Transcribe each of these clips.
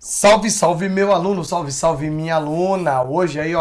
Salve, salve meu aluno, salve, salve minha aluna. Hoje aí,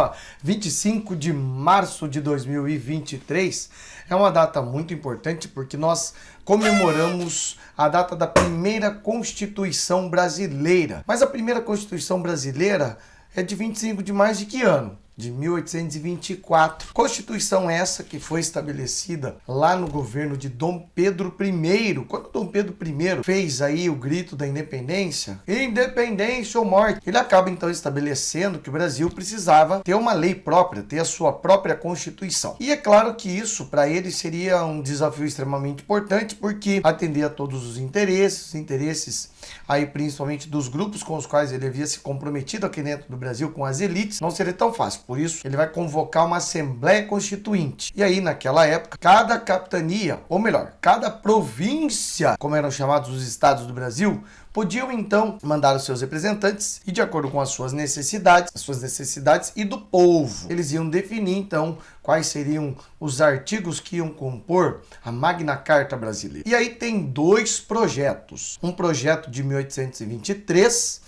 25 de março de 2023, é uma data muito importante porque nós comemoramos a data da primeira Constituição brasileira. Mas a primeira Constituição brasileira é de 25 de março de que ano? De 1824. Constituição essa que foi estabelecida lá no governo de Dom Pedro I. Quando Dom Pedro I fez aí o grito da independência, independência ou morte, ele acaba então estabelecendo que o Brasil precisava ter uma lei própria, ter a sua própria Constituição. E é claro que isso para ele seria um desafio extremamente importante, porque atender a todos os interesses aí principalmente dos grupos com os quais ele havia se comprometido aqui dentro do Brasil, com as elites, não seria tão fácil. Por isso, ele vai convocar uma Assembleia Constituinte. E aí, naquela época, cada capitania, ou melhor, cada província, como eram chamados os estados do Brasil, podiam então mandar os seus representantes e, de acordo com as suas necessidades e do povo, eles iam definir então quais seriam os artigos que iam compor a Magna Carta brasileira. E aí tem dois projetos. Um projeto de 1823,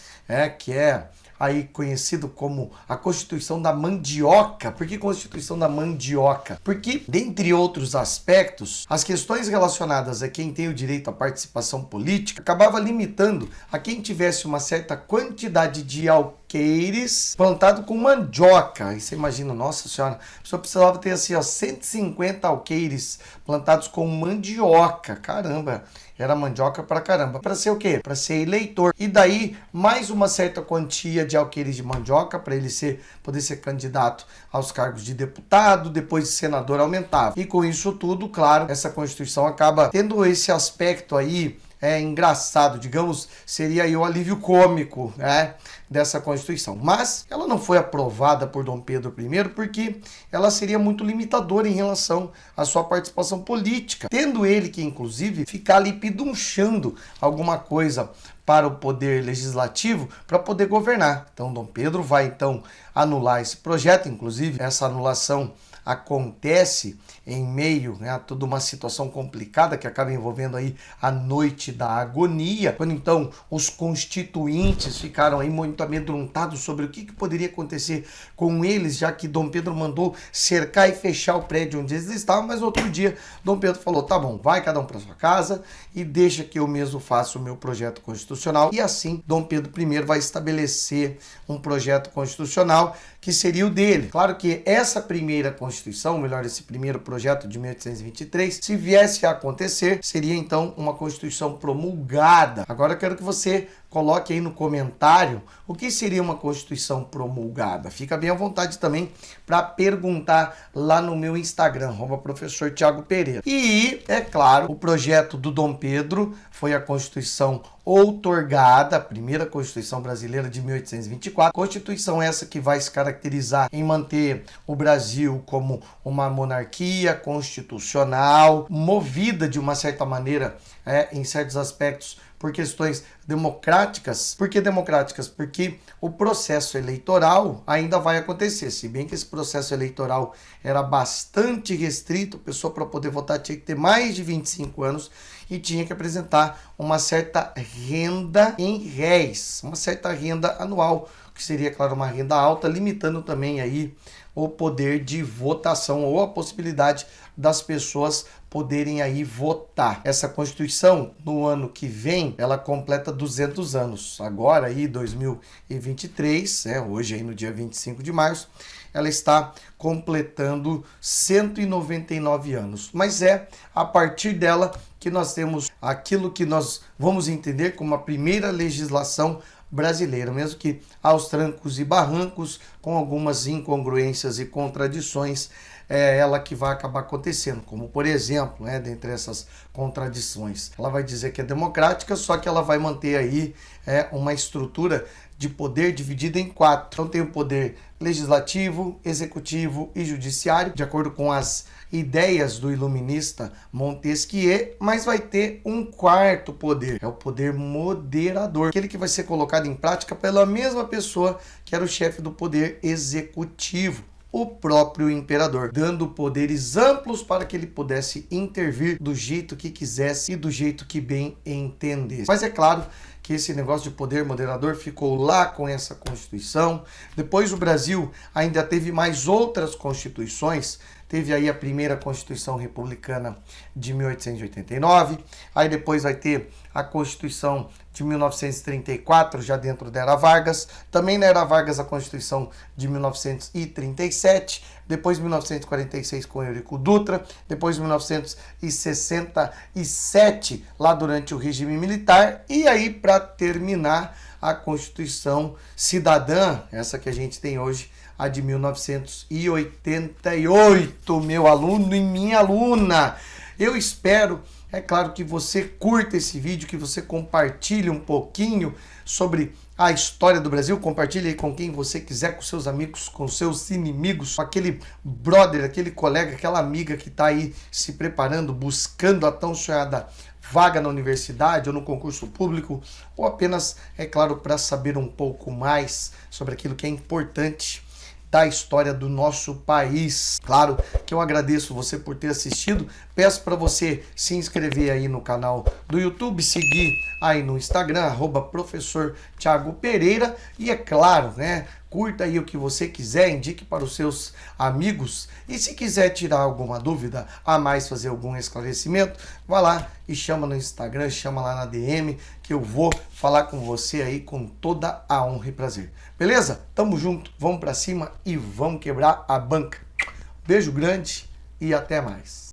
que é aí conhecido como a Constituição da Mandioca. Por que Constituição da Mandioca? Porque, dentre outros aspectos, as questões relacionadas a quem tem o direito à participação política acabava limitando a quem tivesse uma certa quantidade de alqueires plantado com mandioca. Aí você imagina, nossa senhora, a pessoa precisava ter assim, 150 alqueires plantados com mandioca. Caramba! Era mandioca pra caramba. Para ser o quê? Para ser eleitor. E daí, mais uma certa quantia de alqueires de mandioca para ele poder ser candidato aos cargos de deputado, depois de senador aumentava. E com isso tudo, claro, essa Constituição acaba tendo esse aspecto aí engraçado, digamos, seria aí o alívio cômico, dessa Constituição. Mas ela não foi aprovada por Dom Pedro I porque ela seria muito limitadora em relação à sua participação política, tendo ele que, inclusive, ficar ali pedunchando alguma coisa para o poder legislativo para poder governar. Então, Dom Pedro vai, então, anular esse projeto. Inclusive, essa anulação acontece em meio a toda uma situação complicada que acaba envolvendo aí a noite da agonia, quando então os constituintes ficaram aí muito amedrontados sobre o que poderia acontecer com eles, já que Dom Pedro mandou cercar e fechar o prédio onde eles estavam, mas outro dia Dom Pedro falou, tá bom, vai cada um para sua casa e deixa que eu mesmo faça o meu projeto constitucional. E assim Dom Pedro I vai estabelecer um projeto constitucional que seria o dele. Claro que essa primeira Constituição, melhor, esse primeiro projeto de 1823, se viesse a acontecer, seria então uma Constituição promulgada. Agora eu quero que você coloque aí no comentário o que seria uma Constituição promulgada. Fica bem à vontade também para perguntar lá no meu Instagram, @professor Thiago Pereira. E, é claro, o projeto do Dom Pedro foi a Constituição outorgada, a primeira Constituição brasileira de 1824. Constituição essa que vai se caracterizar em manter o Brasil como uma monarquia constitucional, movida de uma certa maneira, em certos aspectos, por questões democráticas. Por que democráticas? Porque o processo eleitoral ainda vai acontecer. Se bem que esse processo eleitoral era bastante restrito, a pessoa para poder votar tinha que ter mais de 25 anos e tinha que apresentar uma certa renda em réis, uma certa renda anual, que seria, claro, uma renda alta, limitando também aí o poder de votação ou a possibilidade das pessoas poderem aí votar. Essa Constituição, no ano que vem, ela completa 200 anos. Agora aí, 2023, hoje aí no dia 25 de março, ela está completando 199 anos. Mas a partir dela que nós temos aquilo que nós vamos entender como a primeira legislação brasileira, mesmo que aos trancos e barrancos, com algumas incongruências e contradições, ela que vai acabar acontecendo, como por exemplo, dentre essas contradições, ela vai dizer que é democrática, só que ela vai manter aí uma estrutura de poder dividida em 4. Então tem o poder legislativo, executivo e judiciário, de acordo com as ideias do iluminista Montesquieu, mas vai ter um quarto poder, é o poder moderador, aquele que vai ser colocado em prática pela mesma pessoa que era o chefe do poder executivo. o próprio imperador, dando poderes amplos para que ele pudesse intervir do jeito que quisesse e do jeito que bem entendesse. Mas é claro que esse negócio de poder moderador ficou lá com essa Constituição. Depois o Brasil ainda teve mais outras constituições. Teve aí a primeira Constituição Republicana de 1889, aí depois vai ter a Constituição de 1934, já dentro da Era Vargas, também na Era Vargas a Constituição de 1937, depois 1946 com Eurico Dutra, depois 1967, lá durante o regime militar, e aí para terminar a Constituição Cidadã, essa que a gente tem hoje, a de 1988, meu aluno e minha aluna. Eu espero, é claro, que você curta esse vídeo, que você compartilhe um pouquinho sobre a história do Brasil, compartilhe aí com quem você quiser, com seus amigos, com seus inimigos, com aquele brother, aquele colega, aquela amiga que está aí se preparando, buscando a tão sonhada vaga na universidade ou no concurso público, ou apenas, é claro, para saber um pouco mais sobre aquilo que é importante da história do nosso país. Claro que eu agradeço você por ter assistido, peço para você se inscrever aí no canal do YouTube, seguir aí no Instagram, @professor Thiago Pereira, e é claro, né, curta aí o que você quiser, indique para os seus amigos, e se quiser tirar alguma dúvida a mais, fazer algum esclarecimento, vá lá e chama no Instagram, chama lá na DM, que eu vou falar com você aí com toda a honra e prazer. Beleza? Tamo junto, vamos para cima e vamos quebrar a banca. Beijo grande e até mais.